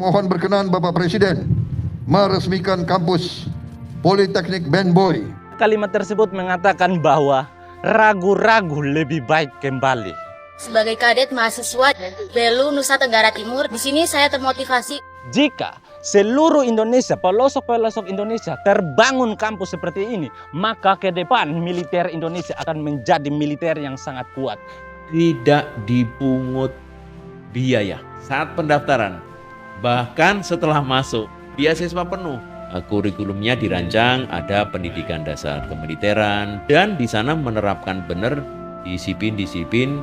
Mohon berkenan Bapak Presiden meresmikan kampus Politeknik Ben Boy. Kalimat tersebut mengatakan bahwa ragu-ragu lebih baik kembali. Sebagai kadet mahasiswa Belu Nusa Tenggara Timur, di sini saya termotivasi. Jika seluruh Indonesia, pelosok-pelosok Indonesia terbangun kampus seperti ini, maka ke depan militer Indonesia akan menjadi militer yang sangat kuat. Tidak dipungut biaya saat pendaftaran, bahkan setelah masuk beasiswa penuh. Kurikulumnya dirancang ada pendidikan dasar kemiliteran dan di sana menerapkan benar disiplin-disiplin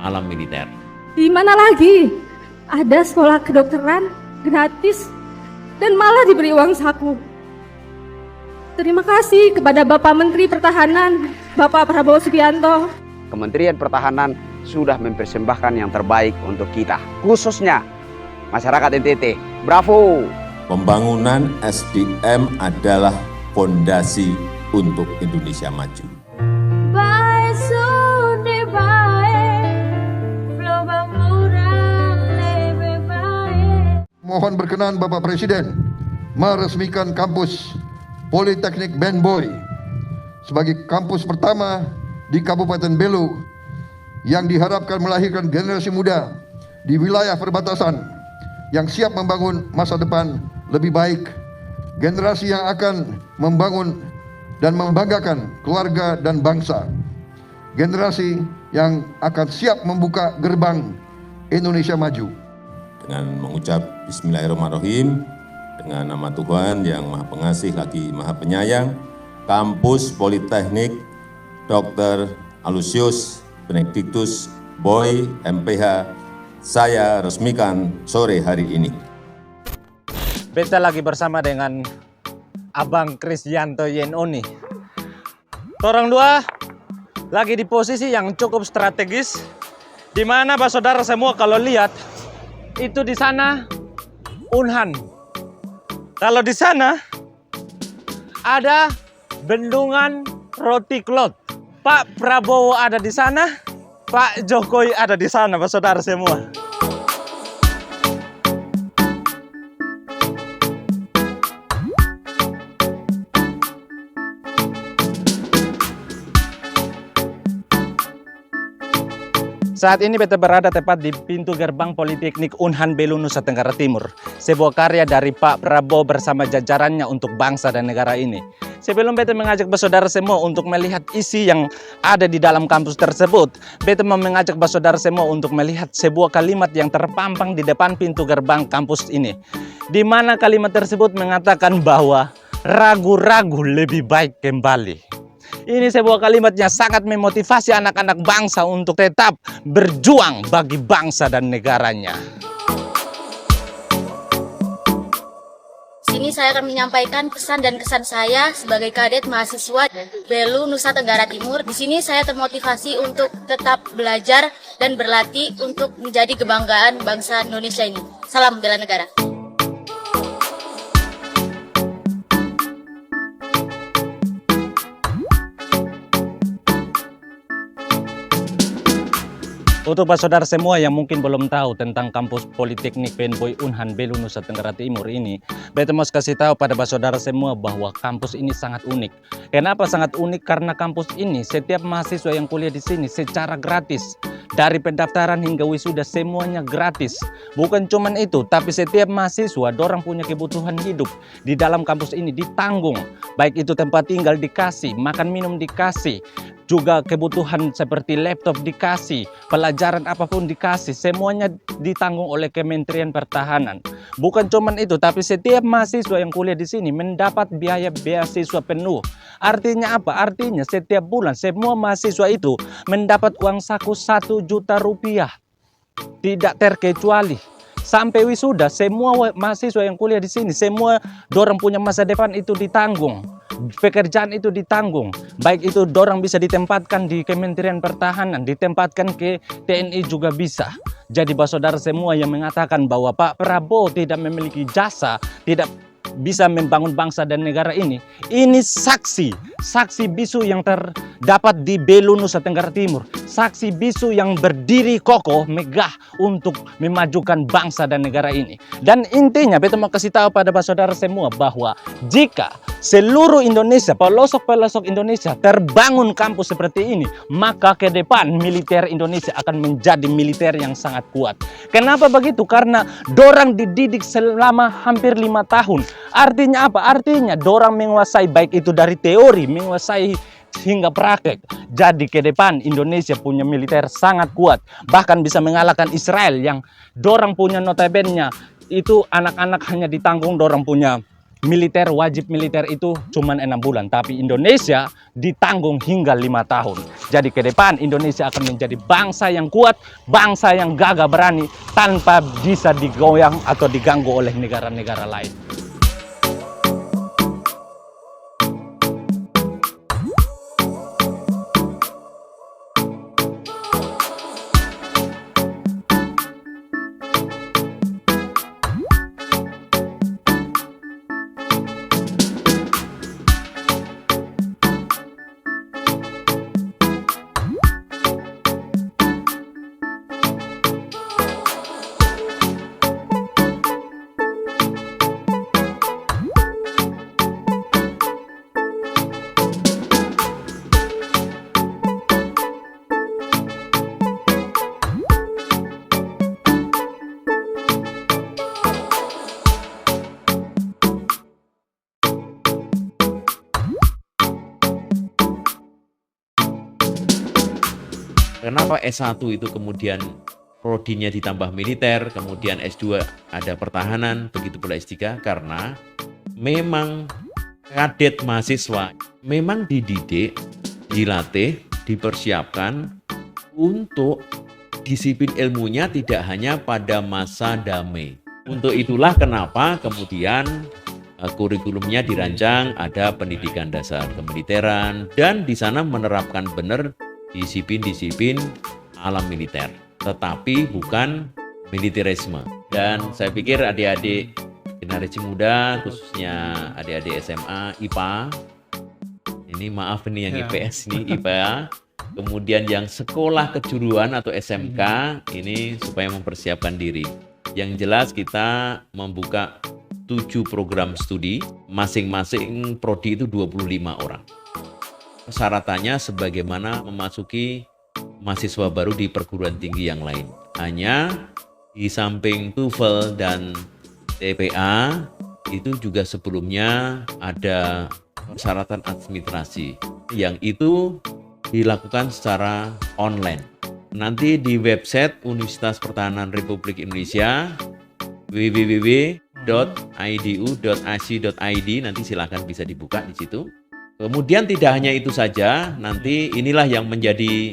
alam militer. Di mana lagi ada sekolah kedokteran gratis dan malah diberi uang saku. Terima kasih kepada Bapak Menteri Pertahanan, Bapak Prabowo Subianto. Kementerian Pertahanan sudah mempersembahkan yang terbaik untuk kita, khususnya masyarakat NTT. Bravo! Pembangunan SDM adalah fondasi untuk Indonesia maju. Mohon berkenan Bapak Presiden meresmikan kampus Politeknik Ben Boy sebagai kampus pertama di Kabupaten Belu yang diharapkan melahirkan generasi muda di wilayah perbatasan yang siap membangun masa depan lebih baik, generasi yang akan membangun dan membanggakan keluarga dan bangsa, generasi yang akan siap membuka gerbang Indonesia maju. Dengan mengucap Bismillahirrahmanirrahim, dengan nama Tuhan yang Maha Pengasih lagi Maha Penyayang, Kampus Politeknik Dr. Aloysius Benedictus Boy MPH saya resmikan sore hari ini. Beta lagi bersama dengan Abang Krisyanto Yenoni. Orang dua lagi di posisi yang cukup strategis, di mana Pak Saudara semua kalau lihat itu di sana Unhan. Kalau di sana ada bendungan Roti Klot. Pak Prabowo ada di sana, Pak Jokowi ada di sana, Pak Saudara semua. Saat ini beta berada tepat di pintu gerbang Politeknik Unhan Belu Nusa Tenggara Timur. Sebuah karya dari Pak Prabowo bersama jajarannya untuk bangsa dan negara ini. Sebelum beta mengajak saudara semua untuk melihat isi yang ada di dalam kampus tersebut, beta mau mengajak saudara semua untuk melihat sebuah kalimat yang terpampang di depan pintu gerbang kampus ini. Di mana kalimat tersebut mengatakan bahwa ragu-ragu lebih baik kembali. Ini sebuah kalimatnya sangat memotivasi anak-anak bangsa untuk tetap berjuang bagi bangsa dan negaranya. Sini saya akan menyampaikan pesan dan kesan saya sebagai kadet mahasiswa Belu Nusa Tenggara Timur. Di sini saya termotivasi untuk tetap belajar dan berlatih untuk menjadi kebanggaan bangsa Indonesia ini. Salam bela negara. Untuk saudara semua yang mungkin belum tahu tentang kampus Politeknik Ben Boy Unhan Belu Nusa Tenggara Timur ini, beta mau kasih tahu pada saudara semua bahwa kampus ini sangat unik. Kenapa sangat unik? Karena kampus ini setiap mahasiswa yang kuliah di sini secara gratis. Dari pendaftaran hingga wisuda semuanya gratis. Bukan cuman itu, tapi setiap mahasiswa dorang punya kebutuhan hidup di dalam kampus ini ditanggung. Baik itu tempat tinggal dikasih, makan minum dikasih, juga kebutuhan seperti laptop dikasih, pelajaran apapun dikasih, semuanya ditanggung oleh Kementerian Pertahanan. Bukan cuman itu, tapi setiap mahasiswa yang kuliah di sini mendapat biaya beasiswa penuh. Artinya apa? Artinya setiap bulan semua mahasiswa itu mendapat uang saku 1 juta rupiah. Tidak terkecuali. Sampai wisuda, semua mahasiswa yang kuliah di sini, semua dorang punya masa depan itu ditanggung. Pekerjaan itu ditanggung. Baik itu dorang bisa ditempatkan di Kementerian Pertahanan, ditempatkan ke TNI juga bisa. Jadi saudara semua yang mengatakan bahwa Pak Prabowo tidak memiliki jasa, tidak bisa membangun bangsa dan negara ini saksi saksi bisu yang terdapat di Belu, Nusa Tenggara Timur, saksi bisu yang berdiri kokoh, megah untuk memajukan bangsa dan negara ini. Dan intinya, beta mau kasih tahu pada saudara semua bahwa jika seluruh Indonesia, pelosok-pelosok Indonesia terbangun kampus seperti ini, maka ke depan militer Indonesia akan menjadi militer yang sangat kuat. Kenapa begitu? Karena dorang dididik selama hampir 5 tahun. Artinya apa? Artinya dorang menguasai baik itu dari teori, menguasai hingga praktek. Jadi ke depan Indonesia punya militer sangat kuat. Bahkan bisa mengalahkan Israel yang dorang punya notabene itu anak-anak hanya ditanggung, dorang punya militer, wajib militer itu cuma 6 bulan, tapi Indonesia ditanggung hingga 5 tahun. Jadi ke depan Indonesia akan menjadi bangsa yang kuat, bangsa yang gagah berani tanpa bisa digoyang atau diganggu oleh negara-negara lain. Kenapa S1 itu kemudian prodinya ditambah militer, kemudian S2 ada pertahanan, begitu pula S3? Karena memang kadet mahasiswa memang dididik, dilatih, dipersiapkan untuk disiplin ilmunya tidak hanya pada masa damai. Untuk itulah kenapa kemudian kurikulumnya dirancang ada pendidikan dasar kemiliteran dan di sana menerapkan benar disiplin-disiplin alam militer, tetapi bukan militerisme. Dan saya pikir adik-adik generasi muda, khususnya adik-adik SMA, IPA, ini maaf nih yang IPS nih, IPA, kemudian yang sekolah kejuruan atau SMK, ini supaya mempersiapkan diri. Yang jelas kita membuka 7 program studi, masing-masing prodi itu 25 orang. Persyaratannya sebagaimana memasuki mahasiswa baru di perguruan tinggi yang lain. Hanya di samping TOEFL dan TPA itu juga sebelumnya ada persyaratan administrasi yang itu dilakukan secara online. Nanti di website Universitas Pertahanan Republik Indonesia www.idu.ac.id, nanti silakan bisa dibuka di situ. Kemudian tidak hanya itu saja, nanti inilah yang menjadi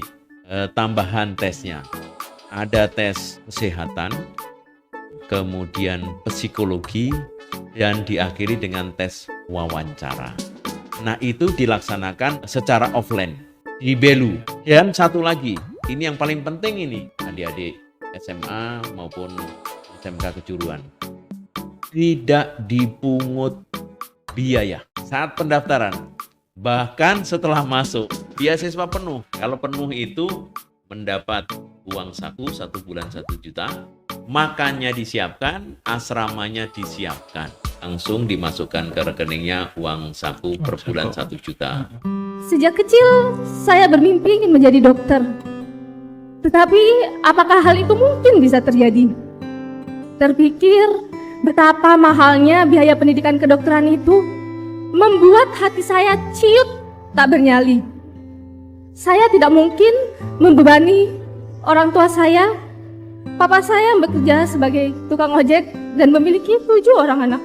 tambahan tesnya. Ada tes kesehatan, kemudian psikologi, dan diakhiri dengan tes wawancara. Nah, itu dilaksanakan secara offline di Belu. Dan satu lagi, ini yang paling penting ini, adik-adik SMA maupun SMK kejuruan. Tidak dipungut biaya saat pendaftaran. Bahkan setelah masuk, beasiswa penuh. Kalau penuh itu mendapat uang saku 1 bulan 1 juta, makannya disiapkan, asramanya disiapkan. Langsung dimasukkan ke rekeningnya uang saku per bulan 1 juta. Sejak kecil saya bermimpi ingin menjadi dokter. Tetapi apakah hal itu mungkin bisa terjadi? Terpikir betapa mahalnya biaya pendidikan kedokteran itu membuat hati saya ciut tak bernyali. Saya tidak mungkin membebani orang tua saya. Papa saya bekerja sebagai tukang ojek dan memiliki 7 orang anak.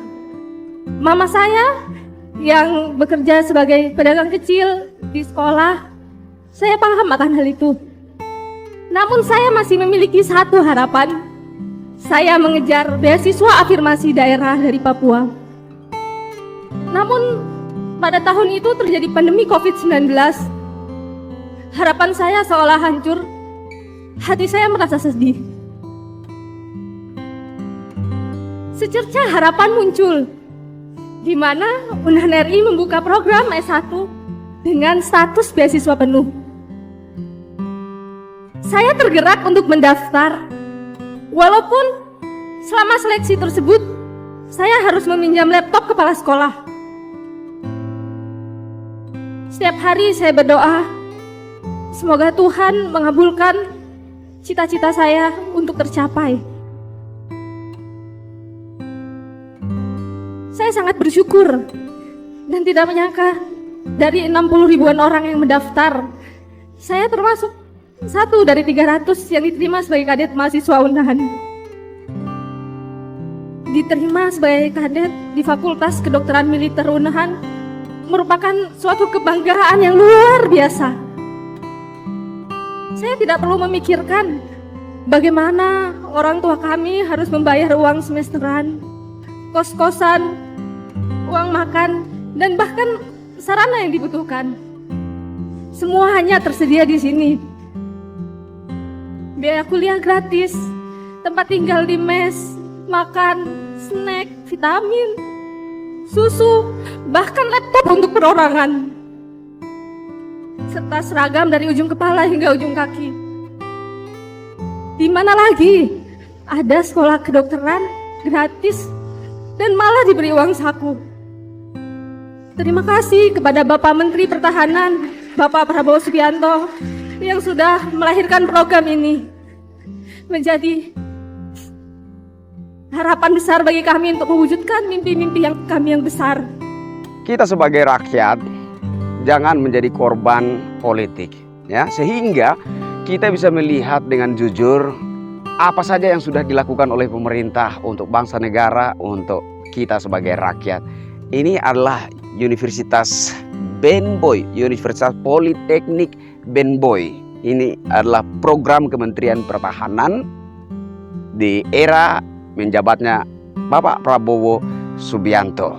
Mama saya yang bekerja sebagai pedagang kecil di sekolah. Saya paham akan hal itu. Namun saya masih memiliki satu harapan. Saya mengejar beasiswa afirmasi daerah dari Papua. Namun pada tahun itu terjadi pandemi COVID-19. Harapan saya seolah hancur. Hati saya merasa sedih. Secerca harapan muncul, di mana Unhan RI membuka program S1 dengan status beasiswa penuh. Saya tergerak untuk mendaftar, walaupun selama seleksi tersebut saya harus meminjam laptop kepala sekolah. Setiap hari saya berdoa, semoga Tuhan mengabulkan cita-cita saya untuk tercapai. Saya sangat bersyukur dan tidak menyangka dari 60 ribuan orang yang mendaftar, saya termasuk satu dari 300 yang diterima sebagai kadet mahasiswa Unahan. Diterima sebagai kadet di Fakultas Kedokteran Militer Unahan merupakan suatu kebanggaan yang luar biasa. Saya tidak perlu memikirkan bagaimana orang tua kami harus membayar uang semesteran, kos-kosan, uang makan, dan bahkan sarana yang dibutuhkan. Semua hanya tersedia di sini. Biaya kuliah gratis, tempat tinggal di mes, makan, snack, vitamin, susu, bahkan laptop untuk perorangan, serta seragam dari ujung kepala hingga ujung kaki. Di mana lagi ada sekolah kedokteran gratis dan malah diberi uang saku. Terima kasih kepada Bapak Menteri Pertahanan, Bapak Prabowo Subianto, yang sudah melahirkan program ini menjadi harapan besar bagi kami untuk mewujudkan mimpi-mimpi kami yang besar. Kita sebagai rakyat jangan menjadi korban politik, ya, sehingga kita bisa melihat dengan jujur apa saja yang sudah dilakukan oleh pemerintah untuk bangsa negara, untuk kita sebagai rakyat. Ini adalah Universitas Ben Boy, Universitas Politeknik Ben Boy. Ini adalah program Kementerian Pertahanan di era menjabatnya Bapak Prabowo Subianto.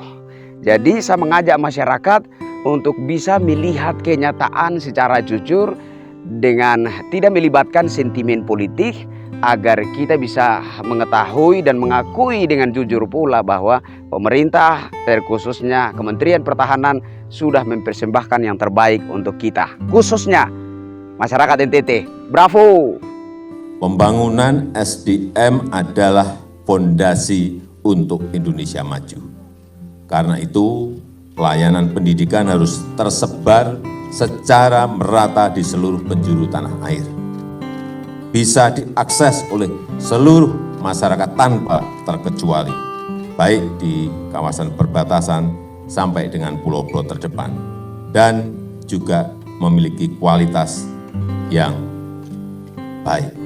Jadi saya mengajak masyarakat untuk bisa melihat kenyataan secara jujur dengan tidak melibatkan sentimen politik, agar kita bisa mengetahui dan mengakui dengan jujur pula bahwa pemerintah, terkhususnya Kementerian Pertahanan, sudah mempersembahkan yang terbaik untuk kita, khususnya masyarakat NTT. Bravo! Pembangunan SDM adalah fondasi untuk Indonesia maju. Karena itu, pelayanan pendidikan harus tersebar secara merata di seluruh penjuru tanah air. Bisa diakses oleh seluruh masyarakat tanpa terkecuali, baik di kawasan perbatasan sampai dengan pulau-pulau terdepan, dan juga memiliki kualitas yang baik.